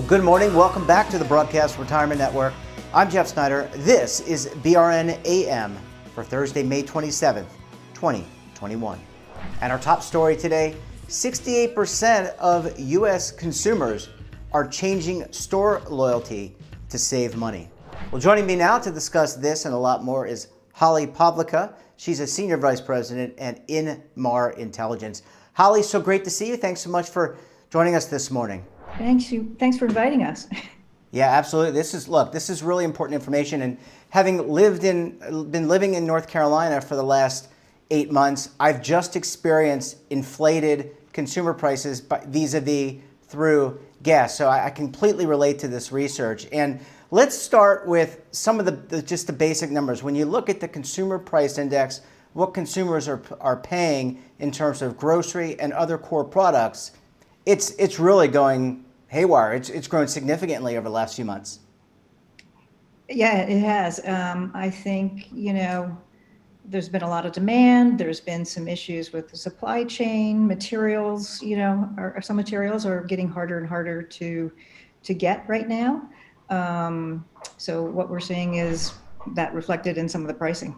Good morning. Welcome back to the Broadcast Retirement Network. I'm Jeff Snyder. This is BRN AM for Thursday, May 27th, 2021. And our top story today, 68% of U.S. consumers are changing store loyalty to save money. Well, joining me now to discuss this and a lot more is Holly Publica. She's a Senior Vice President at Inmar Intelligence. Holly, so great to see you. Thanks so much for joining us this morning. Thanks for inviting us. Yeah, absolutely. This is really important information. And having been living in North Carolina for the last 8 months, I've just experienced inflated consumer prices vis-a-vis through gas. So I completely relate to this research. And let's start with some of the basic numbers. When you look at the consumer price index, what consumers are paying in terms of grocery and other core products, it's really going haywire. It's grown significantly over the last few months. Yeah, it has. I think, there's been a lot of demand. There's been some issues with the supply chain. Materials, some materials are getting harder and harder to get right now. So what we're seeing is that reflected in some of the pricing.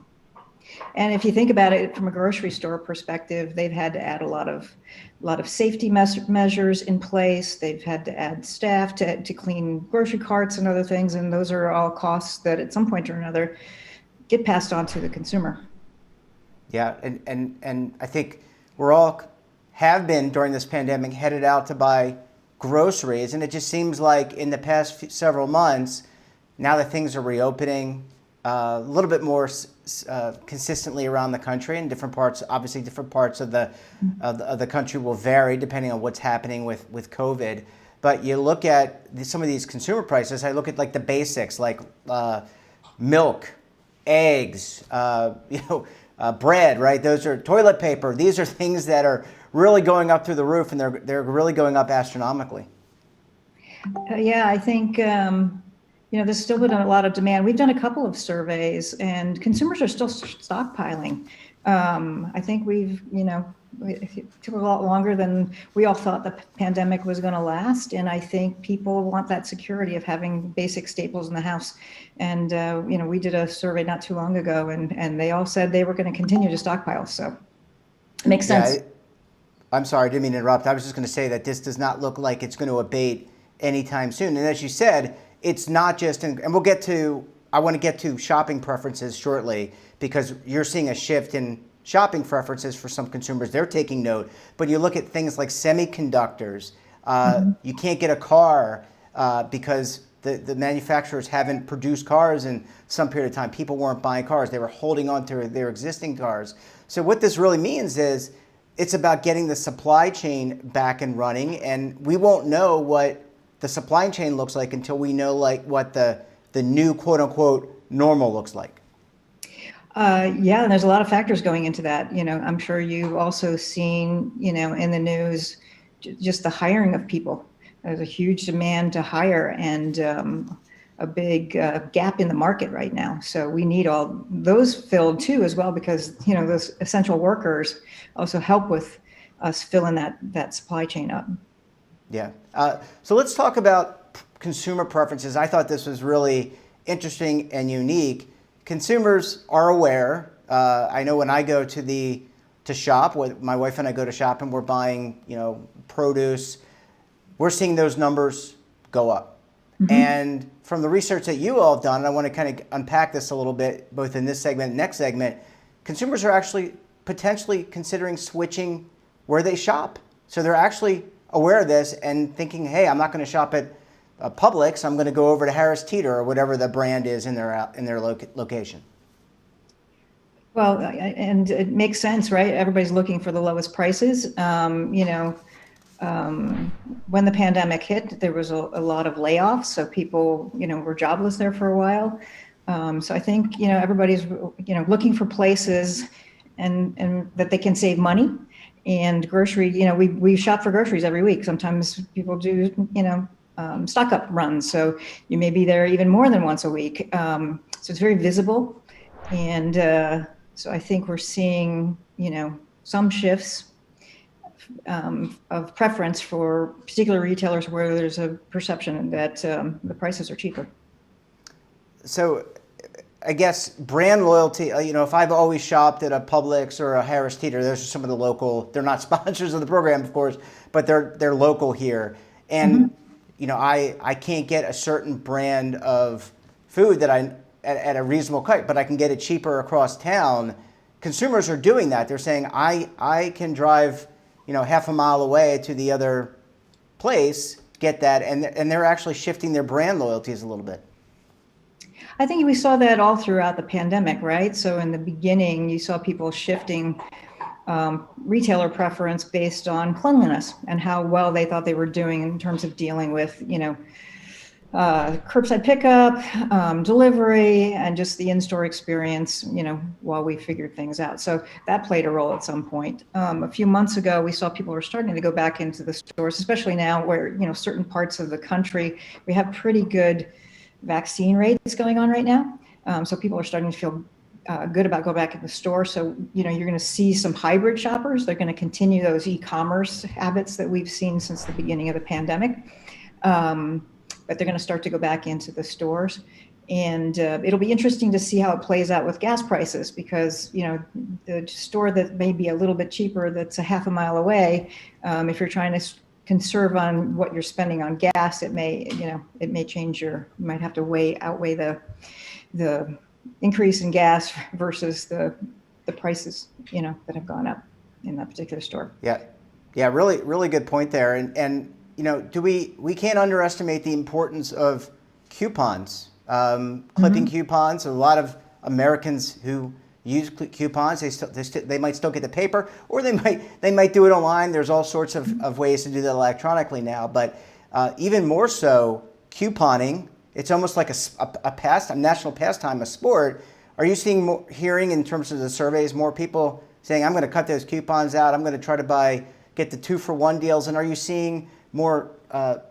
And if you think about it from a grocery store perspective, they've had to add a lot of safety measures in place. They've had to add staff to clean grocery carts and other things, and those are all costs that at some point or another get passed on to the consumer. Yeah, and I think we're all have been during this pandemic headed out to buy groceries, and it just seems like in the past several months, now that things are reopening a little bit more consistently around the country, and different parts of the country will vary depending on what's happening with COVID. But you look at some of these consumer prices. I look at like the basics, like milk, eggs, bread. Right? Those are toilet paper. These are things that are really going up through the roof, and they're really going up astronomically. Yeah, I think. There's still been a lot of demand. We've done a couple of surveys, and consumers are still stockpiling. I think it took a lot longer than we all thought the pandemic was going to last, and I think people want that security of having basic staples in the house. And we did a survey not too long ago, and they all said they were going to continue to stockpile. So it makes sense. Yeah, I'm sorry, I didn't mean to interrupt. I was just going to say that this does not look like it's going to abate anytime soon. And as you said, it's not just, and I want to get to shopping preferences shortly, because you're seeing a shift in shopping preferences for some consumers. They're taking note. But you look at things like semiconductors. You can't get a car because the manufacturers haven't produced cars in some period of time. People weren't buying cars. They were holding on to their existing cars. So what this really means is it's about getting the supply chain back and running, and we won't know what the supply chain looks like until we know what the new quote unquote normal looks like. Yeah, and there's a lot of factors going into that. I'm sure you've also seen, in the news, just the hiring of people. There's a huge demand to hire, and a big gap in the market right now. So we need all those filled too, as well, because those essential workers also help with us filling that supply chain up. Yeah. So let's talk about consumer preferences. I thought this was really interesting and unique. Consumers are aware. I know when I go to shop, my wife and I go to shop, and we're buying, produce, we're seeing those numbers go up. Mm-hmm. And from the research that you all have done, and I want to kind of unpack this a little bit, both in this segment and next segment, consumers are actually potentially considering switching where they shop. So they're actually aware of this and thinking, hey, I'm not going to shop at Publix. I'm going to go over to Harris Teeter or whatever the brand is in their location. Well, and it makes sense, right? Everybody's looking for the lowest prices. When the pandemic hit, there was a lot of layoffs, so people, were jobless there for a while. So I think, everybody's, looking for places and that they can save money. And grocery, we shop for groceries every week. Sometimes people do, stock up runs. So you may be there even more than once a week. So it's very visible. And so I think we're seeing, some shifts of preference for particular retailers where there's a perception that the prices are cheaper. So I guess brand loyalty, if I've always shopped at a Publix or a Harris Teeter, those are some of the local, they're not sponsors of the program, of course, but they're local here. And, I can't get a certain brand of food that at a reasonable cut, but I can get it cheaper across town. Consumers are doing that. They're saying, I can drive, half a mile away to the other place, get that, and they're actually shifting their brand loyalties a little bit. I think we saw that all throughout the pandemic, right? So in the beginning, you saw people shifting retailer preference based on cleanliness and how well they thought they were doing in terms of dealing with, curbside pickup, delivery, and just the in-store experience, while we figured things out. So that played a role at some point. A few months ago, we saw people were starting to go back into the stores, especially now where, certain parts of the country, we have pretty good vaccine rates going on right now. So people are starting to feel good about going back in the store. So, you're going to see some hybrid shoppers. They're going to continue those e-commerce habits that we've seen since the beginning of the pandemic. But they're going to start to go back into the stores. And it'll be interesting to see how it plays out with gas prices because, the store that may be a little bit cheaper that's a half a mile away, if you're trying to conserve on what you're spending on gas, it may change you might have to outweigh the increase in gas versus the prices, that have gone up in that particular store. Yeah, really, really good point there. And we can't underestimate the importance of coupons, clipping coupons. A lot of Americans who use coupons, they might still get the paper, or they might do it online. There's all sorts of ways to do that electronically now. But even more so, couponing. It's almost like a national pastime, a sport. Are you hearing in terms of the surveys more people saying, "I'm going to cut those coupons out. I'm going to try to get the 2-for-1 deals"? And are you seeing more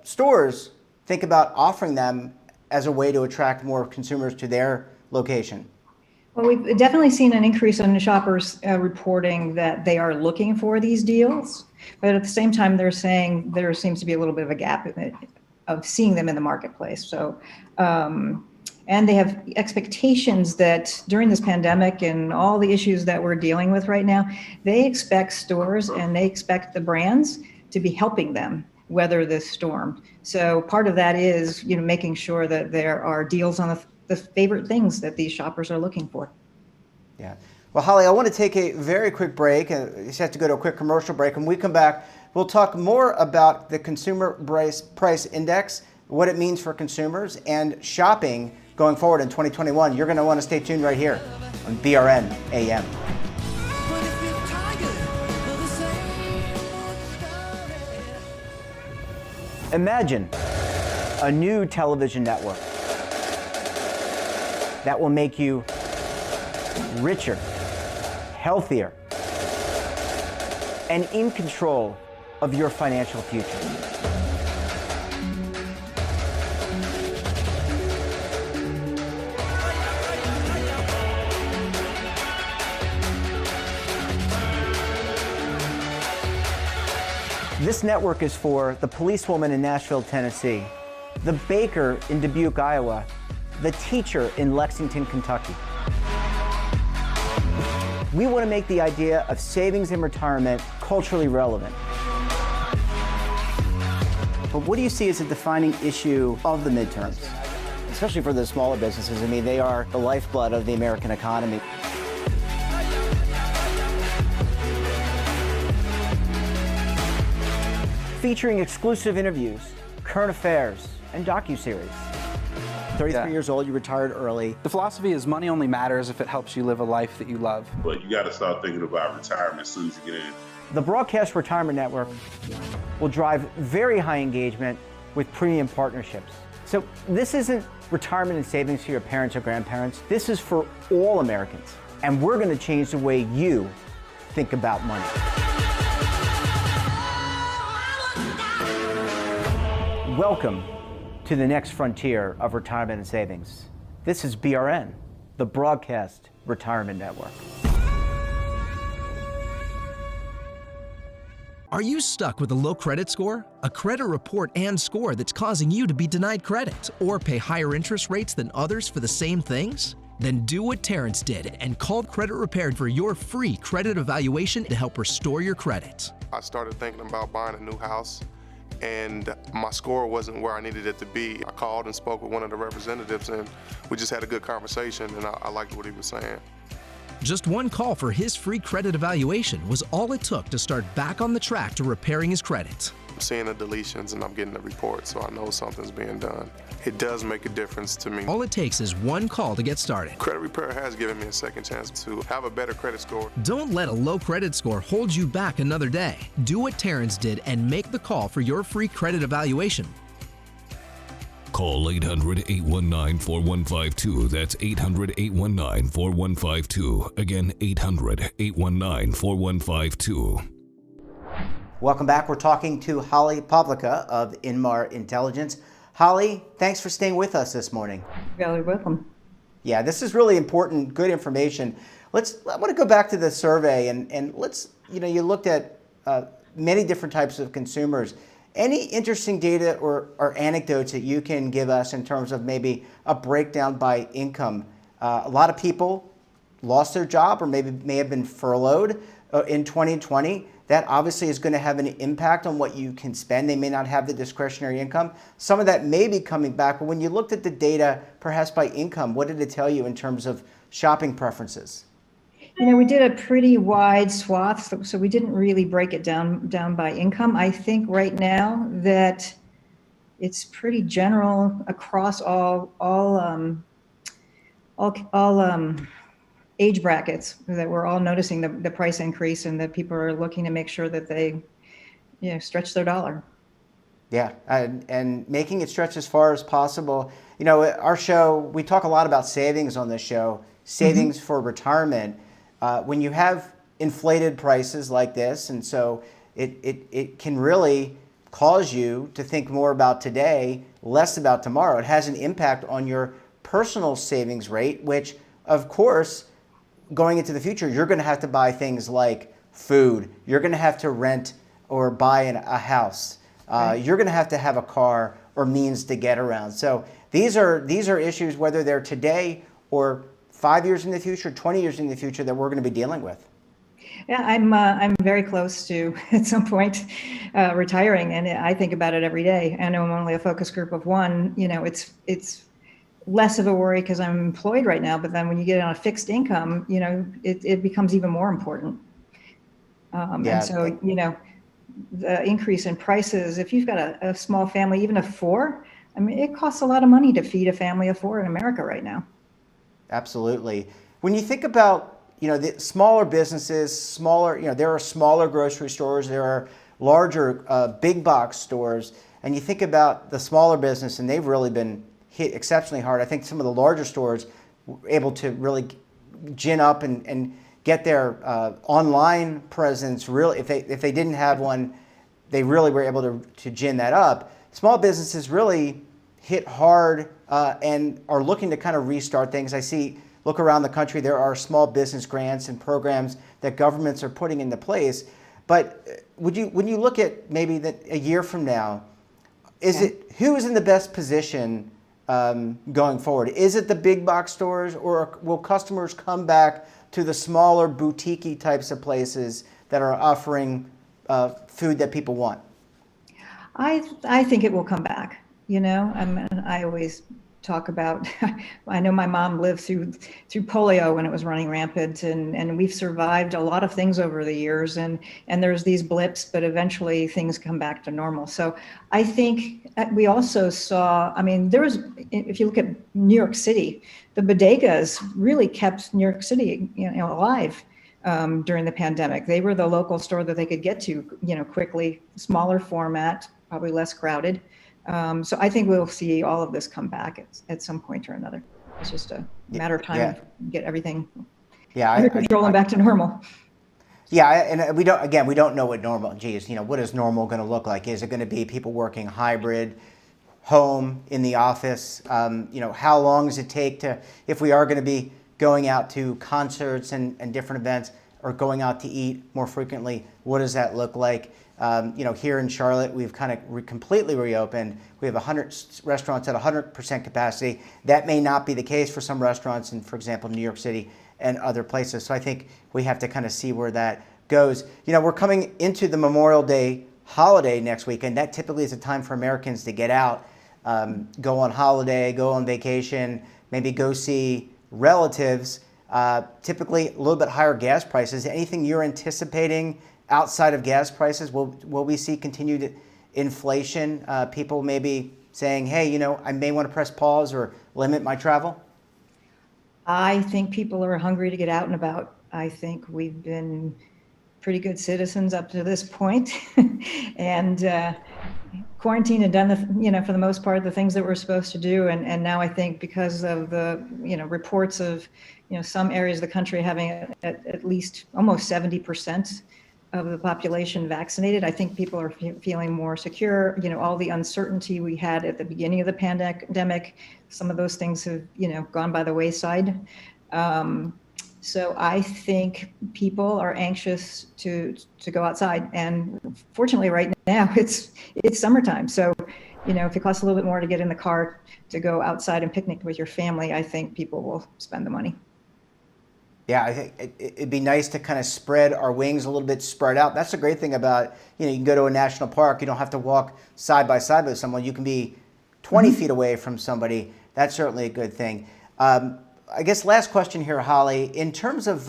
stores think about offering them as a way to attract more consumers to their location? Well, we've definitely seen an increase in shoppers reporting that they are looking for these deals, but at the same time, they're saying there seems to be a little bit of a gap of seeing them in the marketplace. So, and they have expectations that during this pandemic and all the issues that we're dealing with right now, they expect stores and they expect the brands to be helping them weather this storm. So part of that is, making sure that there are deals on the favorite things that these shoppers are looking for. Yeah. Well, Holly, I want to take a very quick break. You just have to go to a quick commercial break. When we come back, we'll talk more about the Consumer Price Index, what it means for consumers, and shopping going forward in 2021. You're going to want to stay tuned right here on BRN AM. Imagine a new television network that will make you richer, healthier, and in control of your financial future. This network is for the policewoman in Nashville, Tennessee, the baker in Dubuque, Iowa, the teacher in Lexington, Kentucky. We want to make the idea of savings and retirement culturally relevant. But what do you see as a defining issue of the midterms, especially for the smaller businesses? I mean, they are the lifeblood of the American economy. Featuring exclusive interviews, current affairs, and docuseries. 33 years old, you retired early. The philosophy is money only matters if it helps you live a life that you love. But you got to start thinking about retirement as soon as you get in. The Broadcast Retirement Network will drive very high engagement with premium partnerships. So this isn't retirement and savings for your parents or grandparents. This is for all Americans. And we're going to change the way you think about money. Welcome to the next frontier of retirement and savings. This is BRN, the Broadcast Retirement Network. Are you stuck with a low credit score, a credit report and score that's causing you to be denied credit or pay higher interest rates than others for the same things? Then do what Terrence did and call Credit Repaired for your free credit evaluation to help restore your credit. I started thinking about buying a new house, and my score wasn't where I needed it to be. I called and spoke with one of the representatives, and we just had a good conversation, and I liked what he was saying. Just one call for his free credit evaluation was all it took to start back on the track to repairing his credit. I'm seeing the deletions and I'm getting the report, so I know something's being done. It does make a difference to me. All it takes is one call to get started. Credit Repair has given me a second chance to have a better credit score. Don't let a low credit score hold you back another day. Do what Terrence did and make the call for your free credit evaluation. Call 800-819-4152. That's 800-819-4152. Again, 800-819-4152. Welcome back. We're talking to Holly Publica of Inmar Intelligence. Holly, thanks for staying with us this morning. You're welcome. Yeah, this is really important, good information. I want to go back to the survey and let's, you looked at many different types of consumers. Any interesting data or anecdotes that you can give us in terms of maybe a breakdown by income? A lot of people lost their job or maybe may have been furloughed in 2020. That obviously is going to have an impact on what you can spend. They may not have the discretionary income. Some of that may be coming back, but when you looked at the data, perhaps by income, what did it tell you in terms of shopping preferences? We did a pretty wide swath, so we didn't really break it down by income. I think right now that it's pretty general across all age brackets, that we're all noticing the price increase and that people are looking to make sure that they, stretch their dollar. Yeah, and making it stretch as far as possible. Our show, we talk a lot about savings on this show, savings for retirement. When you have inflated prices like this, and so it can really cause you to think more about today, less about tomorrow. It has an impact on your personal savings rate, which, of course, going into the future, you're going to have to buy things like food. You're going to have to rent or buy a house. You're going to have a car or means to get around. So these are issues, whether they're today or 5 years in the future, 20 years in the future, that we're going to be dealing with. Yeah, I'm very close to at some point retiring, and I think about it every day. I know I'm only a focus group of one. It's less of a worry because I'm employed right now. But then when you get on a fixed income, it becomes even more important. And so the increase in prices. If you've got a small family, even of four, it costs a lot of money to feed a family of four in America right now. Absolutely. When you think about, the smaller businesses, there are smaller grocery stores, there are larger big box stores, and you think about the smaller business, and they've really been hit exceptionally hard. I think some of the larger stores were able to really gin up and get their online presence really, if they didn't have one, they really were able to gin that up. Small businesses really hit hard and are looking to kind of restart things. Look around the country, there are small business grants and programs that governments are putting into place. But when you look at maybe a year from now, who is in the best position going forward? Is it the big box stores, or will customers come back to the smaller boutique-y types of places that are offering food that people want? I think it will come back. I always talk about, I know my mom lived through polio when it was running rampant, and we've survived a lot of things over the years, and there's these blips, but eventually things come back to normal. So I think we also saw, if you look at New York City, the bodegas really kept New York City, alive during the pandemic. They were the local store that they could get to, quickly, smaller format, probably less crowded. So I think we'll see all of this come back at some point or another. It's just a matter of time to get everything under control and back to normal. Yeah, and we don't know what normal. What is normal going to look like? Is it going to be people working hybrid, home, in the office? How long does it take if we are going to be going out to concerts and different events? are going out to eat more frequently. What does that look like? Here in Charlotte, we've kind of completely reopened. We have 100 restaurants at 100% capacity. That may not be the case for some restaurants in, for example, New York City and other places. So I think we have to kind of see where that goes. We're coming into the Memorial Day holiday next weekend. That typically is a time for Americans to get out, go on holiday, go on vacation, maybe go see relatives. Typically a little bit higher gas prices. Anything you're anticipating outside of gas prices? Will we see continued inflation? People maybe saying, hey, I may want to press pause or limit my travel? I think people are hungry to get out and about. I think we've been pretty good citizens up to this point and quarantined and done for the most part, the things that we're supposed to do. And now I think because of the, reports of, some areas of the country having at least almost 70% of the population vaccinated, I think people are feeling more secure. All the uncertainty we had at the beginning of the pandemic, some of those things have, gone by the wayside. So I think people are anxious to go outside, and fortunately right now it's summertime. So, if it costs a little bit more to get in the car to go outside and picnic with your family, I think people will spend the money. Yeah, I think it'd be nice to kind of spread our wings a little bit, spread out. That's the great thing about, you can go to a national park. You don't have to walk side by side with someone. You can be 20 feet away from somebody. That's certainly a good thing. I guess last question here, Holly, in terms of,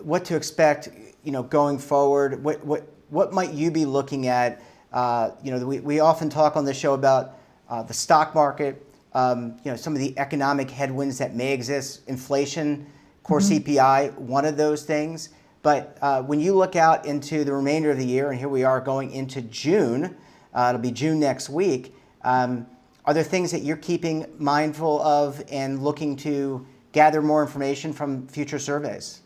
what to expect, going forward, what might you be looking at? We often talk on the show about the stock market, some of the economic headwinds that may exist, inflation, core CPI, one of those things. But when you look out into the remainder of the year, and here we are going into June, it'll be June next week, are there things that you're keeping mindful of and looking to gather more information from future surveys?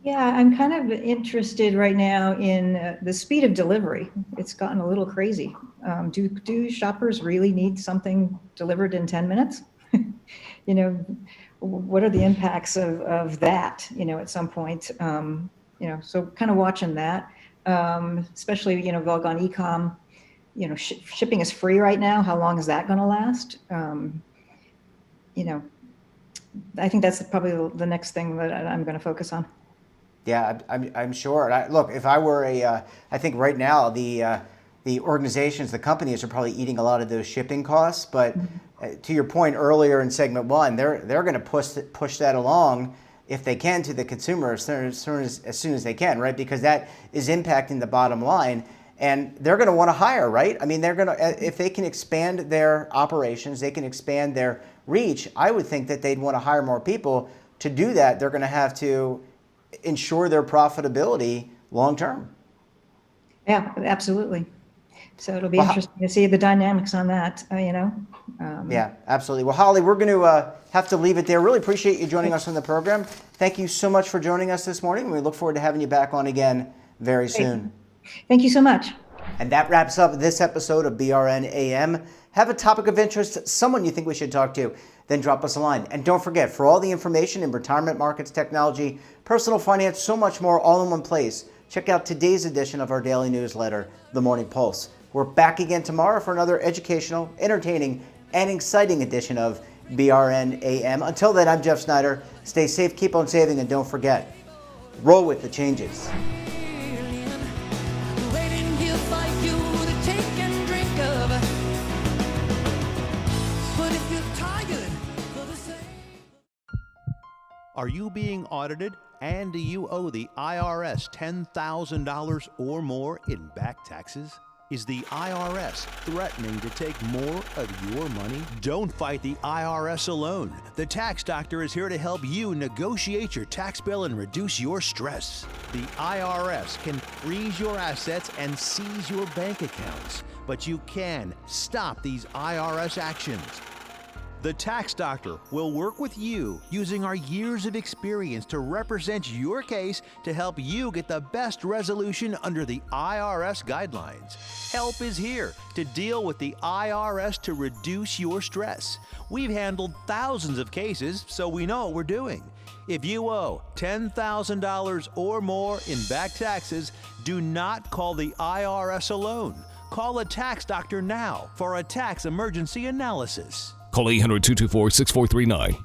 Yeah, I'm kind of interested right now in the speed of delivery. It's gotten a little crazy. Do shoppers really need something delivered in 10 minutes? What are the impacts of that, at some point? So kind of watching that, especially, if you've all gone e-com, shipping is free right now. How long is that going to last? I think that's probably the next thing that I'm going to focus on. Yeah, I'm sure. Look, if I were I think right now the organizations, the companies are probably eating a lot of those shipping costs. But to your point earlier in segment one, they're going to push that along if they can to the consumer as soon as they can, right? Because that is impacting the bottom line. And they're going to want to hire, right? I mean, they're going to, if they can expand their operations, they can expand their reach. I would think that they'd want to hire more people. To do that, they're going to have to ensure their profitability long term. Yeah, absolutely. So it'll be interesting to see the dynamics on that, Yeah, absolutely. Well, Holly, we're going to have to leave it there. Really appreciate you joining us on the program. Thank you so much for joining us this morning. We look forward to having you back on again very soon. Thank you so much. And that wraps up this episode of BRN AM. Have a topic of interest, someone you think we should talk to, then drop us a line. And don't forget, for all the information in retirement markets, technology, personal finance, so much more all in one place, check out today's edition of our daily newsletter, The Morning Pulse. We're back again tomorrow for another educational, entertaining, and exciting edition of BRN AM. Until then, I'm Jeff Snyder. Stay safe, keep on saving, and don't forget, roll with the changes. Are you being audited and do you owe the IRS $10,000 or more in back taxes? Is the IRS threatening to take more of your money? Don't fight the IRS alone. The Tax Doctor is here to help you negotiate your tax bill and reduce your stress. The IRS can freeze your assets and seize your bank accounts, but you can stop these IRS actions. The Tax Doctor will work with you using our years of experience to represent your case to help you get the best resolution under the IRS guidelines. Help is here to deal with the IRS to reduce your stress. We've handled thousands of cases, so we know what we're doing. If you owe $10,000 or more in back taxes, do not call the IRS alone. Call a tax doctor now for a tax emergency analysis. Call 800-224-6439.